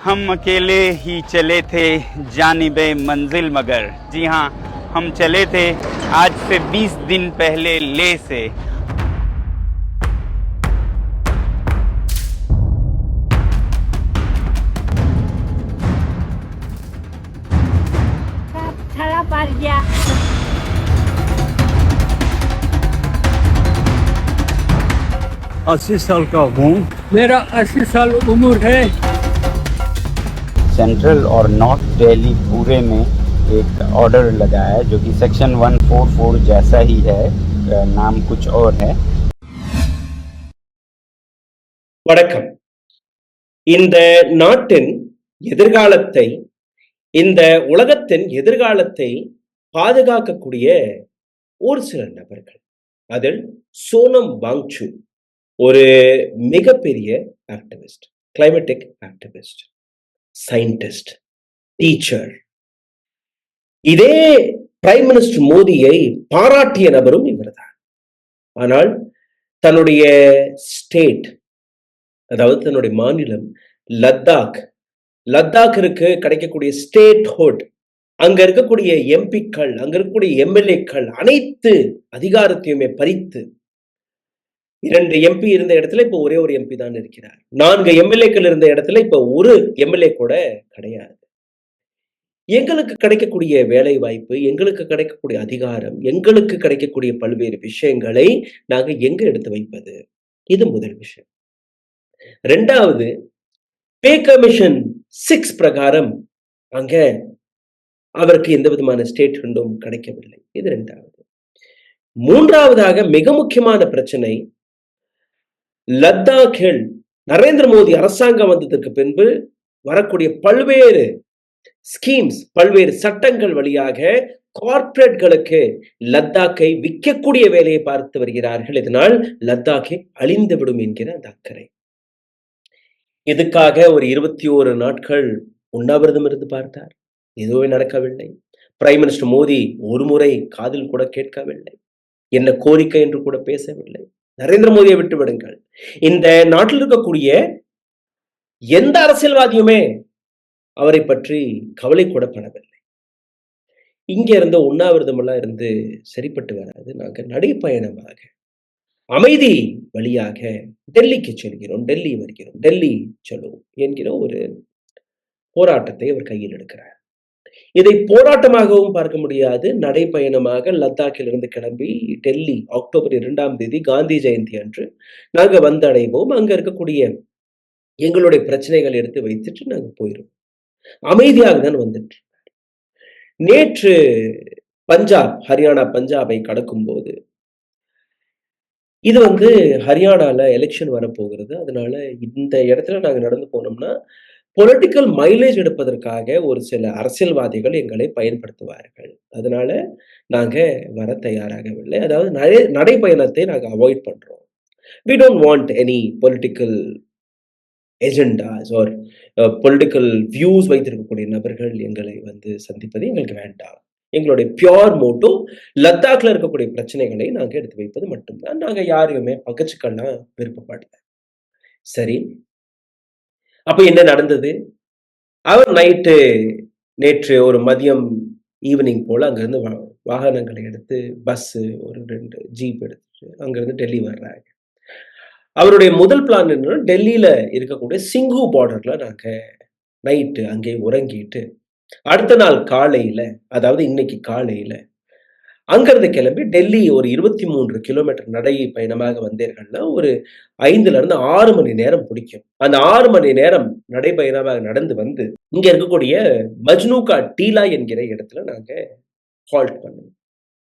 हम अकेले ही चले थे जानिबे मंजिल मगर। जी हाँ, हम चले थे आज से 20 दिन पहले ले से। Salah Parja. 80 साल का हूँ। मेरा 80 साल उम्र है। सेंट्रल और नॉर्थ दिल्ली पूरे में एक ऑर्डर लगा है जो कि सेक्शन 144 जैसा ही है, नाम कुछ और है। வணக்கம். இந்த நாட்டின் எதிர்காலத்தை, இந்த உலகத்தின் எதிர்காலத்தை பாதுகாக்கக்கூடிய ஒரு சில நபர்கள், அதில் சோனம் வாங்சூ ஒரு மிகப்பெரிய activist, climatic activist, scientist, teacher. இதே பிரைம் மினிஸ்டர் மோடியை பாராட்டிய நபரும் இவர்தான். ஆனால் தன்னுடைய ஸ்டேட், அதாவது தன்னுடைய மாநிலம் லத்தாக்கிற்கு கிடைக்கக்கூடிய ஸ்டேட்ஹுட், அங்க இருக்கக்கூடிய எம்பிக்கள், அங்க இருக்கக்கூடிய எம்எல்ஏக்கள் அனைத்து அதிகாரத்தையுமே பறித்து, 2 எம்பி இருந்த இடத்துல இப்ப ஒரே ஒரு எம்பி தான் இருக்கிறார். 4 எம்எல்ஏக்கள் இருந்த இடத்துல இப்ப ஒரு எம்எல்ஏ கூட கிடையாது. எங்களுக்கு கிடைக்கக்கூடிய வேலை வாய்ப்பு, எங்களுக்கு கிடைக்கக்கூடிய அதிகாரம், எங்களுக்கு கிடைக்கக்கூடிய பல்வேறு விஷயங்களை நாங்க எங்க எடுத்து வைப்பது? இது முதல் விஷயம். 2வது, பே கமிஷன் 6 பிரகாரம் அங்க அவருக்கு எந்த விதமான ஸ்டேட்மெண்டும் கிடைக்கவில்லை. இது 2வது. 3வதாக மிக முக்கியமான பிரச்சனை, லத்தாக்கில் நரேந்திர மோடி அரசாங்கம் வந்ததற்கு பின்பு வரக்கூடிய பல்வேறு ஸ்கீம்ஸ், பல்வேறு சட்டங்கள் வழியாக கார்ப்பரேட்களுக்கு லத்தாக்கை விற்கக்கூடிய வேலையை பார்த்து வருகிறார்கள். இதனால் லத்தாக்கை அழிந்துவிடும் என்கிற அந்த அக்கறை. இதுக்காக ஒரு 21 நாட்கள் உண்ணாவிரதம் இருந்து பார்த்தார். எதுவும் நடக்கவில்லை. பிரைம் மினிஸ்டர் மோடி ஒரு முறை காதில் கூட கேட்கவில்லை. என்ன கோரிக்கை என்று கூட பேசவில்லை. நரேந்திர மோடியை விட்டு விடுங்கள். இந்த நாட்டில் இருக்கக்கூடிய எந்த அரசியல்வாதியுமே அவரை பற்றி கவலை கூட படவில்லை. இங்க இருந்த உண்ணாவிரதம் எல்லாம் இருந்து சரிப்பட்டு வராது. நாங்க நடைப்பயணமாக அமைதி வழியாக டெல்லிக்கு செல்கிறோம், டெல்லி வருகிறோம், டெல்லி செல்லுவோம் என்கிற ஒரு போராட்டத்தை அவர் கையில் எடுக்கிறார். இதை போராட்டமாகவும் பார்க்க முடியாது. நடைப்பயணமாக லத்தாக்கில் இருந்து கிளம்பி டெல்லி அக்டோபர் 2ஆம் தேதி காந்தி ஜெயந்தி அன்று நாங்க வந்தடைவோம். அங்க இருக்கக்கூடிய எங்களுடைய பிரச்சனைகள் எடுத்து வைத்துட்டு நாங்க போயிடுவோம். அமைதியாக தான் வந்துட்டு. நேற்று பஞ்சாப், ஹரியானா பஞ்சாபை கடக்கும் போது, இது ஹரியானால எலெக்ஷன் வரப்போகிறது. அதனால இந்த இடத்துல நாங்க நடந்து போனோம்னா பொலிட்டிக்கல் மைலேஜ் எடுப்பதற்காக ஒரு சில அரசியல்வாதிகள் எங்களை பயன்படுத்துவார்கள். அதனால நாங்க வர தயாராகவில்லை. அதாவது நடைப்பயணத்தை நாங்க அவாய்ட் பண்றோம். We don't want any political agendas or political views வைத்திருக்கக்கூடிய நபர்கள் எங்களை சந்திப்பது எங்களுக்கு வேண்டாம். எங்களுடைய பியோர் மோட்டோ லத்தாக்ல இருக்கக்கூடிய பிரச்சனைகளை நாங்க எடுத்து வைப்பது மட்டும்தான். நாங்க யாரையுமே பகச்சுக்கெல்லாம் விருப்பப்படல. சரி, அப்ப என்ன நடந்தது? அவர் நேற்று ஒரு மதியம் ஈவினிங் போல அங்கிருந்து வாகனங்களை எடுத்து, பஸ், ஒரு 2 ஜீப் எடுத்துட்டு அங்கிருந்து டெல்லி வர்றாங்க. அவருடைய முதல் பிளான் என்னன்னா, டெல்லியில இருக்கக்கூடிய சிங்கு பார்டர்ல நாங்க நைட்டு அங்கே உறங்கிட்டு, அடுத்த நாள் காலையில, அதாவது இன்னைக்கு காலையில அங்கிருந்து கிளம்பி டெல்லி ஒரு 23 கிலோமீட்டர் நடை பயணமாக வந்தீர்கள்னா ஒரு 5ல இருந்து 6 மணி நேரம் பிடிக்கும். அந்த 6 மணி நேரம் நடைபயணமாக நடந்து வந்து இங்க இருக்கக்கூடிய மஜ்னூகா டீலா என்கிற இடத்துல நாங்க ஹால்ட் பண்ணுவோம்.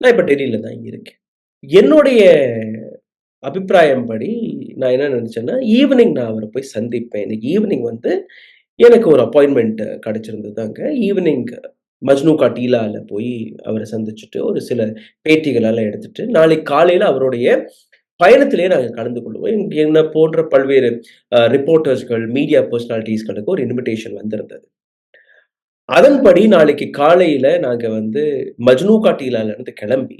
நான் இப்ப டெல்லியில தான் இருக்கேன். என்னுடைய அபிப்பிராயம் படி நான் என்ன நினைச்சேன்னா, ஈவினிங் நான் அவரை போய் சந்திப்பேன். இன்னைக்கு ஈவினிங் எனக்கு ஒரு அப்பாயின்மெண்ட் கிடைச்சிருந்தது. அங்க ஈவினிங் மஜ்னூகா டீலால போய் அவரை சந்திச்சுட்டு ஒரு சில பேட்டிகளெல்லாம் எடுத்துட்டு, நாளைக்கு காலையில அவருடைய பயணத்திலேயே நாங்க கலந்து கொள்வோம். என்ன போன்ற பல்வேறு ரிப்போர்ட்டர்ஸ்கள், மீடியா பர்சனாலிட்டிஸ்களுக்கு ஒரு இன்விடேஷன் வந்திருந்தது. அதன்படி நாளைக்கு காலையில நாங்க மஜ்னூகா டீலால இருந்து கிளம்பி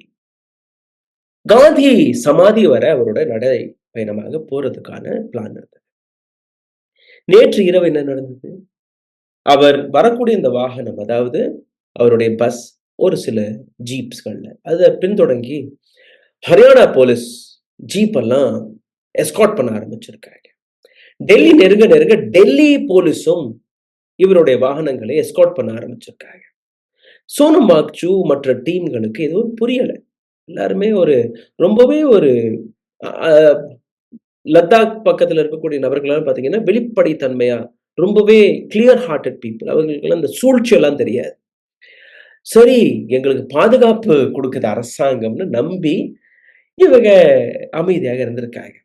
காந்தி சமாதி வர அவரோட நடை பயணமாக போறதுக்கான பிளான் இருந்தது. நேற்று இரவு என்ன நடந்தது? அவர் வரக்கூடிய இந்த வாகனம், அதாவது அவருடைய பஸ், ஒரு சில ஜீப்ஸ்கள்ல அதை பின்தொடங்கி ஹரியானா போலீஸ் ஜீப் எல்லாம் எஸ்கார்ட் பண்ண ஆரம்பிச்சிருக்காங்க. டெல்லி நெருங்க நெருங்க டெல்லி போலீஸும் இவருடைய வாகனங்களை எஸ்கார்ட் பண்ண ஆரம்பிச்சிருக்காங்க. சோனம் வாங்சூ மற்ற டீம்களுக்கு எதுவும் புரியல. எல்லாருமே ரொம்பவே லத்தாக் பக்கத்துல இருக்கக்கூடிய நபர்களால் பாத்தீங்கன்னா வெளிப்படைத்தன்மையா, ரொம்பவே கிளியர் ஹார்ட்டட் பீப்புள். அவங்களுக்கு அந்த சூழ்ச்சி எல்லாம் தெரியாது. சரி, எங்களுக்கு பாதுகாப்பு கொடுக்குது அரசாங்கம்னு நம்பி இவங்க அமைதியாக இருந்திருக்காங்க.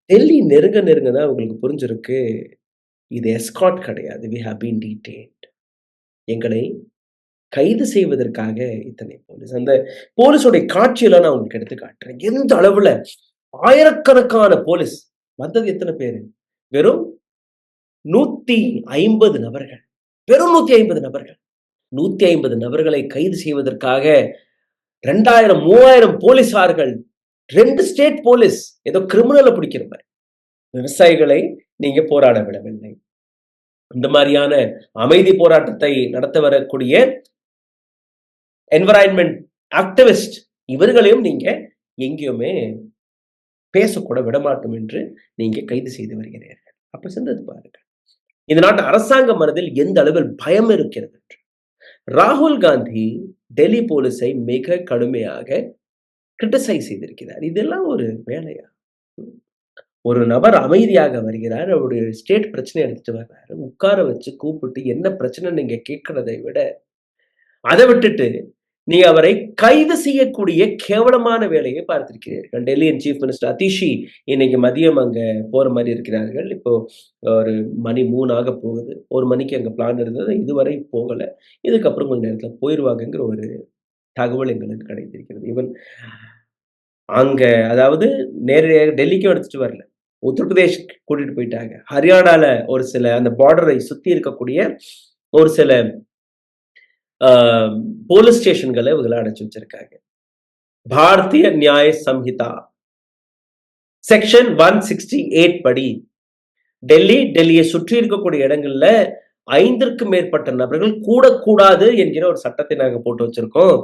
டெல்லி நெருங்க நெருங்க தான் அவங்களுக்கு புரிஞ்சிருக்கு, இது எஸ்கார்ட் கிடையாது, we have been detained. எங்களை கைது செய்வதற்காக இத்தனை போலீஸ். அந்த போலீஸோடைய காட்சியெல்லாம் நான் உங்களுக்கு எடுத்து காட்டுறேன். எந்த அளவுல ஆயிரக்கணக்கான போலீஸ் வந்தது. எத்தனை பேரு? வெறும் 150 நபர்கள். வெறும் 150 நபர்கள். 150 நபர்களை கைது செய்வதற்காக 2000 3000 போலீசார்கள், 2 ஸ்டேட் போலீஸ். ஏதோ கிரிமினலை பிடிக்கிற மாதிரி. விவசாயிகளை நீங்க போராட விடவில்லை. இந்த மாதிரியான அமைதி போராட்டத்தை நடத்த வரக்கூடிய என்விரான்மெண்ட் ஆக்டிவிஸ்ட் இவர்களையும் நீங்க எங்கேயுமே பேசக்கூட விடமாட்டோம் என்று நீங்க கைது செய்து வருகிறீர்கள். அப்ப சிந்தித்து பாருங்க, இந்த நாட்டு அரசாங்க மனதில் எந்த அளவில் பயம் இருக்கிறது என்று. ராகுல் காந்தி டெல்லி போலீஸை மிக கடுமையாக கிரிட்டிசைஸ் செய்திருக்கிறார். இதெல்லாம் ஒரு வேலையா? ஒரு நபர் அமைதியாக வருகிறார், அவருடைய ஸ்டேட் பிரச்சனை எடுத்துட்டு வர்றாரு, உட்கார வச்சு கூப்பிட்டு என்ன பிரச்சனை நீங்க கேட்கறதை விட, அதை விட்டுட்டு நீ அவரை கைது செய்யக்கூடிய கேவலமான வேலையை பார்த்திருக்கிறீர்கள். டெல்லியின் சீஃப் மினிஸ்டர் அதிஷி இன்னைக்கு மதியம் அங்க போற மாதிரி இருக்கிறார்கள். இப்போ ஒரு மணி 3 ஆக போகுது. 1 மணிக்கு அங்க பிளான் இருந்தது, இதுவரை போகல. இதுக்கப்புறம் கொஞ்ச நேரத்துல போயிருவாங்கங்கிற ஒரு தகவல் எங்களுக்கு கிடைத்திருக்கிறது. ஈவன் அங்க, அதாவது நேரடியாக டெல்லிக்கும் எடுத்துட்டு வரல, உத்தரப்பிரதேஷ் கூட்டிட்டு போயிட்டாங்க. ஹரியானால ஒரு சில அந்த பார்டரை சுத்தி இருக்கக்கூடிய ஒரு சில போலீஸ் ஸ்டேஷன்களை இவங்களை அடைச்சு வச்சிருக்காங்க. பாரதிய நியாய சம்ஹிதா செக்ஷன் 168 படி டெல்லியை சுற்றி இருக்கக்கூடிய இடங்கள்ல 5க்கும் மேற்பட்ட நபர்கள் கூடக்கூடாது என்கிற ஒரு சட்டத்தை நாங்க போட்டு வச்சிருக்கோம்.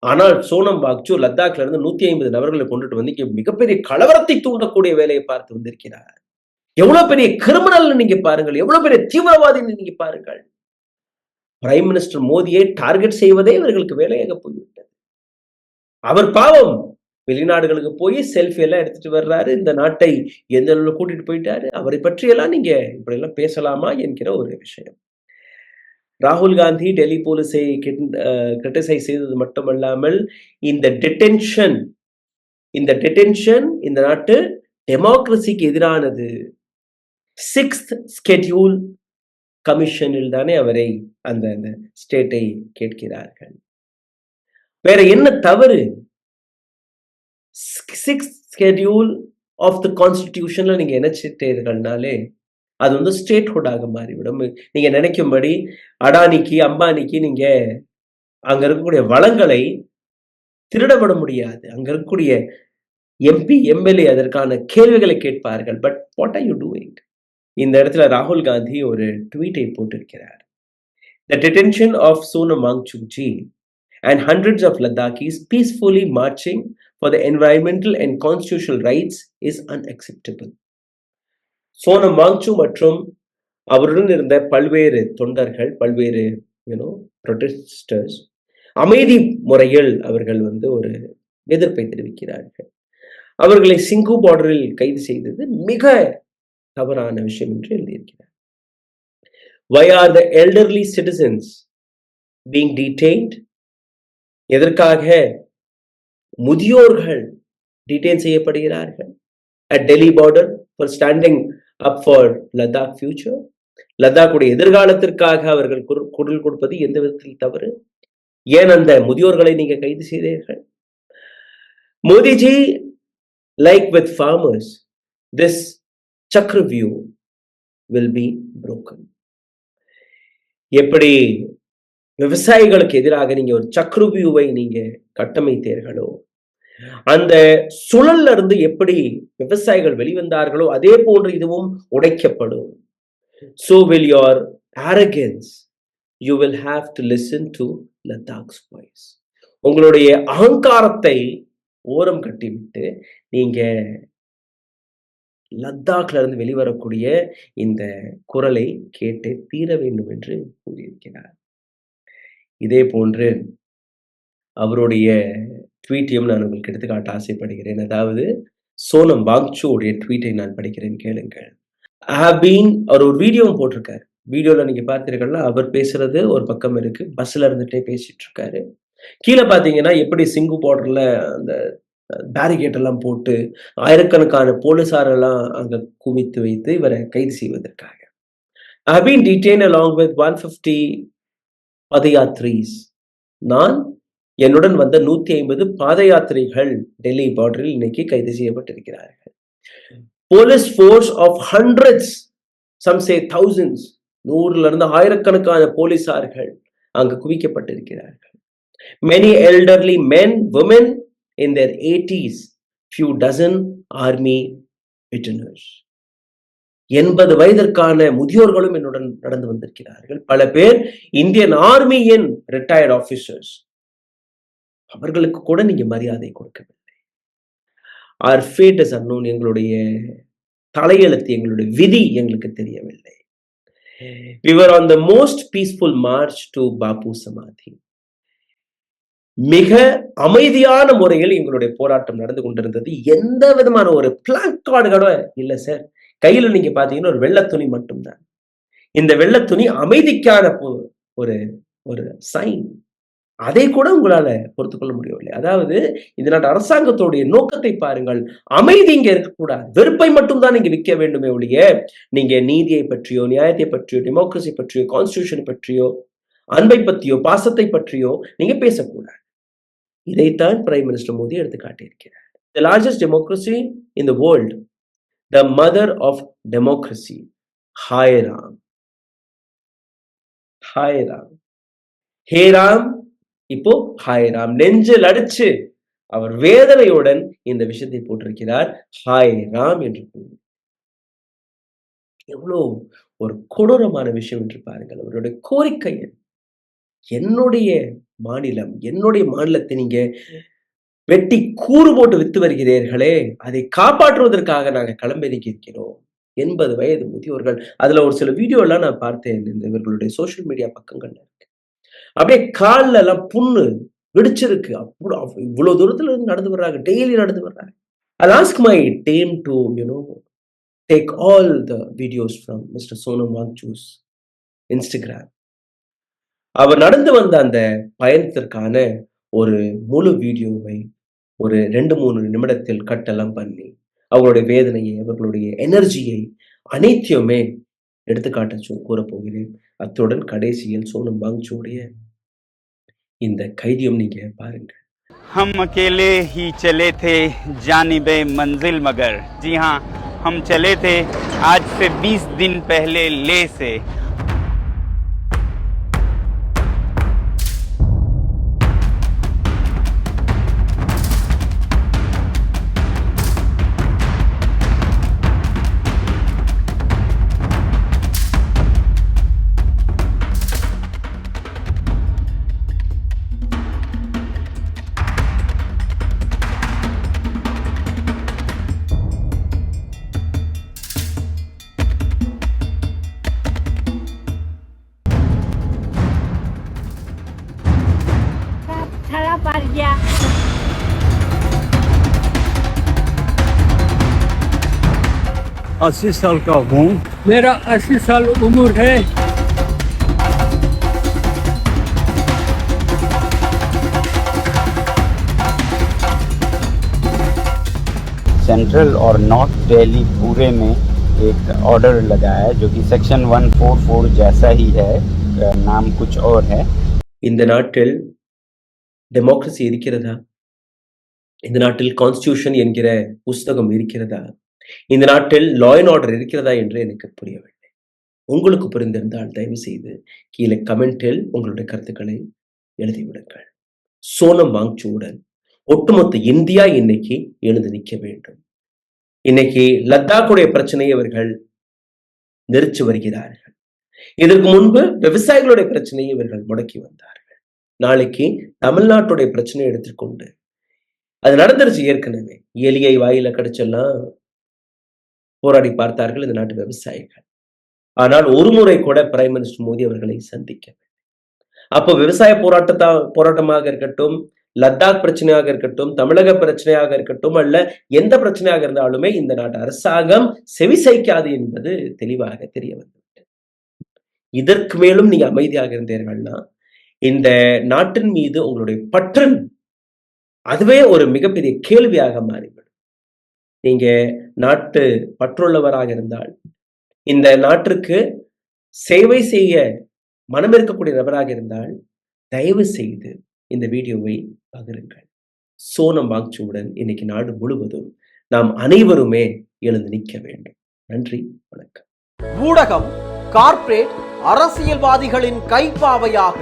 ஆனால் சோனம் வாங்சூ லத்தாக்ல இருந்து 150 நபர்களை கொண்டுட்டு வந்து இங்க மிகப்பெரிய கலவரத்தை தூண்டக்கூடிய வேலையை பார்த்து வந்திருக்கிறார். எவ்வளவு பெரிய கிரிமினல் நீங்க பாருங்கள், எவ்வளவு பெரிய தீவிரவாதி நீங்க பாருங்கள். பிரைம் மினிஸ்டர் மோடியை டார்கெட் செய்வதே இவர்களுக்கு வேலையாக போய்விட்டது. அவர் பாவம் வெளிநாடுகளுக்கு போய் செல்ஃபி எல்லாம் எடுத்துட்டு வர்றாரு, இந்த நாட்டை எந்த அளவுல கூட்டிட்டு போயிட்டாரு. அவரை பற்றியெல்லாம் நீங்க இப்படி எல்லாம் பேசலாமா என்கிற ஒரு விஷயம். ராகுல் காந்தி டெல்லி போலீஸை கிரிட்டிசைஸ் செய்தது மட்டுமல்லாமல் இந்த டிடென்ஷன் இந்த நாட்டு டெமோக்ரஸிக்கு எதிரானது. 6th ஸ்கெட்யூல் கமிஷனில் தானே அவரை அந்த ஸ்டேட்டை கேட்கிறார்கள். வேற என்ன தவறு? 6th ஸ்கெட்யூல் ஆஃப் தி கான்ஸ்டிடியூஷன்ல நீங்க இணைச்சிட்டீர்கள்னாலே அது ஸ்டேட்ஹுட்டாக மாறிவிடும். நீங்க நினைக்கும்படி அடானிக்கு அம்பானிக்கு நீங்க அங்க இருக்கக்கூடிய வளங்களை திருடவிட முடியாது. அங்க இருக்கக்கூடிய எம்பி எம்எல்ஏ அதற்கான கேள்விகளை கேட்பார்கள். But what are you doing? இந்த இடத்துல ராகுல் காந்தி ஒரு ட்வீட்டை போட்டிருக்கிறார். The detention of Sonam Wangchuk ji and hundreds of Ladakhis peacefully marching for the environmental and constitutional rights is unacceptable. Sonam Wangchu மற்றும் அவருடன் இருந்த பல்வேறு தொண்டர்கள், பல்வேறு ப்ரொடெஸ்டர்ஸ் அமைதி முறையில் அவர்கள் ஒரு எதிர்ப்பை தெரிவிக்கிறார்கள். அவர்களை சிங்கு பார்டரில் கைது செய்தது மிக தவறான விஷயம் என்று எழுதியிருக்கிறார். Why are the elderly citizens being detained? எதற்காக முதியோர்கள் டிடெயின் செய்யப்படுகிறார்கள் at Delhi border for standing up for Ladakh future? லத்தாக்குடைய எதிர்காலத்திற்காக அவர்கள் குரல் கொடுப்பது எந்த விதத்தில் தவறு? ஏன் அந்த முதியோர்களை நீங்க கைது செய்தீர்கள்? Modiji, like with farmers, this Chakravyuh will be broken. எப்படி விவசாயிகளுக்கு எதிராக நீங்க ஒரு சக்ரவியூவை நீங்க கட்டமைத்தீர்களோ, அந்த சுழல்ல இருந்து எப்படி விவசாயிகள் வெளிவந்தார்களோ அதே போன்று இதுவும் உடைக்கப்படும். So will your arrogance, you will have to listen to Ladakh's voice. உங்களுடைய அகங்காரத்தை ஓரம் கட்டிவிட்டு நீங்க லத்தாக்ல இருந்து வெளிவரக்கூடிய இந்த குரலை கேட்டு தீர வேண்டும் என்று கூறியிருக்கிறார். இதே போன்று அவருடைய ட்வீட்டையும் நான் உங்களுக்கு எடுத்துக்காட்ட ஆசைப்படுகிறேன். அதாவது சோனம் வாங்சூடைய ட்வீட்டை நான் படிக்கிறேன், கேளுங்கள். அவர் ஒரு வீடியோவும் போட்டிருக்காரு. வீடியோல நீங்க பார்த்தீர்கள்னா அவர் பேசுறது ஒரு பக்கம் இருக்கு, பஸ்ல இருந்துட்டே பேசிட்டு இருக்காரு. கீழே பாத்தீங்கன்னா எப்படி சிங்கு பார்டர்ல அந்த பேரிகேட் எல்லாம் போட்டு ஆயிரக்கணக்கான போலீசாரெல்லாம் அங்க குவித்து வைத்து இவரை கைது செய்வதற்காக. I have been detained along with 150 பாதயாத்ரீஸ். நான் என்னுடன் வந்த 150 பாத யாத்திரைகள் டெல்லி பார்டரில் இன்னைக்கு கைது செய்யப்பட்டிருக்கிறார்கள். Police force of hundreds, some say thousands, 100ல இருந்து ஆயிரக்கணக்கான போலீசார்கள் அங்கு குவிக்கப்பட்டிருக்கிறார்கள். Many elderly men, women in their 80s, few dozen army veterans. 80 வயதிற்கான முதியோர்களும் என்னுடன் நடந்து வந்திருக்கிறார்கள். பல பேர் இந்தியன் ஆர்மியின் ரிட்டையர்ட் ஆபீசர்ஸ். அவர்களுக்கு கூட நீங்க மரியாதை கொடுக்கவில்லை. Our fate is unknown. எங்களுடைய தலையெழுத்து, எங்களுடைய விதி எங்களுக்கு தெரியவில்லை. We were on the most peaceful march to Bapu Samadhi. மிக அமைதியான முறையில் எங்களுடைய போராட்டம் நடந்து கொண்டிருந்தது. எந்த விதமான ஒரு பிளாங்கார்டு கூட இல்ல சார். கையில நீங்க பாத்தீங்கன்னா ஒரு வெள்ளை துணி மட்டும்தான். இந்த வெள்ளை துணி அமைதிக்கான ஒரு ஒரு சைன். அதை கூட உங்களால பொறுத்து கொள்ள முடியவில்லை. அதாவது இந்த நாட்டு அரசாங்கத்தோடைய நோக்கத்தை பாருங்கள். அமைதி இங்க இருக்கக்கூடாது, வெறுப்பை மட்டும் தான் இங்க விற்க வேண்டுமே ஒழிய நீங்க நீதியை பற்றியோ, நியாயத்தை பற்றியோ, டெமோக்ரஸி பற்றியோ, கான்ஸ்டிடியூஷன் பற்றியோ, அன்பை பற்றியோ, பாசத்தை பற்றியோ நீங்க பேசக்கூடாது. இதைத்தான் பிரைம் மினிஸ்டர் மோடி எடுத்து காட்டியிருக்கிறார். The largest democracy in the world, the mother of democracy, Hai Ram. Hai Ram. Hey Ram, இப்போ ஹாய் ராம். நெஞ்சில் அடிச்சு அவர் வேதனையுடன் இந்த விஷயத்தை போட்டிருக்கிறார், ஹாய் ராம் என்று கூறி. எவ்வளவு ஒரு கொடூரமான விஷயம் என்று பாருங்கள். அவருடைய கோரிக்கை, என்னுடைய மாநிலம், என்னுடைய மாநிலத்தை நீங்க வெட்டி கூறு போட்டு வித்து வருகிறீர்களே, அதை காப்பாற்றுவதற்காக நாங்கள் களம்பிறங்கி இருக்கிறோம். 80 வயது முதியோர்கள். அதுல ஒரு சில வீடியோ எல்லாம் நான் பார்த்தேன், இந்த இவர்களுடைய சோசியல் மீடியா பக்கங்கள்ல இருக்கு. அப்படியே காலில் எல்லாம் புண்ணு வெடிச்சிருக்கு. இவ்வளவு தூரத்துல இருந்து நடந்து வர்றாங்க, டெய்லி நடந்து வர்றாங்க. I'll ask my team to take all the videos from Mr. Sonam Wangchu's Instagram. அவர் நடந்து வந்த அந்த பயணத்திற்கான ஒரு முழு வீடியோவை ஒரு 2-3 நிமிடத்தில் கட்டெல்லாம் பண்ணி அவர்களுடைய வேதனையை, அவர்களுடைய எனர்ஜியை அனைத்தையுமே எடுத்துக்காட்ட கூற போகிறேன். அத்துடன் கடைசியில் சோனம் வாங்சூடைய இந்த கைதியும் நீங்க பாருங்க. हम अकेले ही चले थे जानिबे मंजिल मगर, जी हाँ, हम चले थे आज से 20 दिन पहले ले से। Salaparja. 80 साल का हूँ। मेरा 80 साल उम्र है। सेंट्रल और नॉर्थ दिल्ली पूरे में एक ऑर्डर लगा है जो कि सेक्शन 144 जैसा ही है, नाम कुछ और है। இந்த நாட்டில் டெமோக்ரஸி இருக்கிறதா? இந்த நாட்டில் கான்ஸ்டிடியூஷன் என்கிற புஸ்தகம் இருக்கிறதா? இந்த நாட்டில் லா அண்ட் ஆர்டர் இருக்கிறதா என்று எனக்கு புரியவில்லை. உங்களுக்கு புரிந்திருந்தால் தயவு செய்து கீழே கமெண்டில் உங்களுடைய கருத்துக்களை எழுதிவிடுங்கள். சோனம் வாங்சூடன் ஒட்டுமொத்த இந்தியா இன்னைக்கு எழுந்து நிற்க வேண்டும். இன்னைக்கு லத்தாக்குடைய பிரச்சனையை அவர்கள் நெரிச்சு வருகிறார்கள். இதற்கு முன்பு விவசாயிகளுடைய பிரச்சனையை இவர்கள் முடக்கி வந்தார்கள். நாளைக்கு தமிழ்நாட்டுடைய பிரச்சனையை எடுத்துக்கொண்டு அது நடந்துருச்சு. ஏற்கனவே எலியை வாயில கடிச்செல்லாம் போராடி பார்த்தார்கள் இந்த நாட்டு விவசாயிகள். ஆனால் ஒரு முறை கூட பிரைம் மினிஸ்டர் மோடி அவர்களை சந்திக்க. அப்போ விவசாய போராட்டமாக இருக்கட்டும், லத்தாக் பிரச்சனையாக இருக்கட்டும், தமிழக பிரச்சனையாக இருக்கட்டும், அல்ல எந்த பிரச்சனையாக இருந்தாலுமே இந்த நாட்டு அரசாங்கம் செவிசாய்க்காது என்பது தெளிவாக தெரிய வந்துவிட்டது. இதற்கு மேலும் நீங்க அமைதியாக இருந்தீர்கள்னா இந்த நாட்டின் மீது உங்களுடைய பற்றன் அதுவே ஒரு மிகப்பெரிய கேள்வியாக மாறிவிடும். நீங்க நாட்டு பற்றுள்ளவராக இருந்தால், இந்த நாட்டிற்கு சேவை செய்ய மனம் இருக்கக்கூடிய நபராக இருந்தால், தயவு செய்து இந்த வீடியோவை பகிருங்கள். சோனம் வாங்சுடன் இன்னைக்கு நாடு முழுவதும் நாம் அனைவருமே எழுந்து நிற்க வேண்டும். நன்றி, வணக்கம். ஊடகம் கார்ப்பரேட் அரசியல்வாதிகளின் கைப்பாவையாக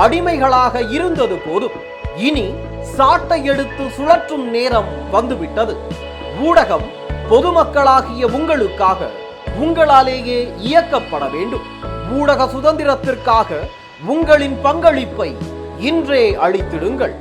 அடிமைகளாக இருந்தது போதும். இனி சாட்டை எடுத்து சுழற்றும் நேரம் வந்துவிட்டது. ஊடகம் பொதுமக்களாகிய உங்களுக்காக உங்களாலேயே இயக்கப்பட வேண்டும். ஊடக சுதந்திரத்திற்காக உங்களின் பங்களிப்பை இன்றே அளித்திடுங்கள்.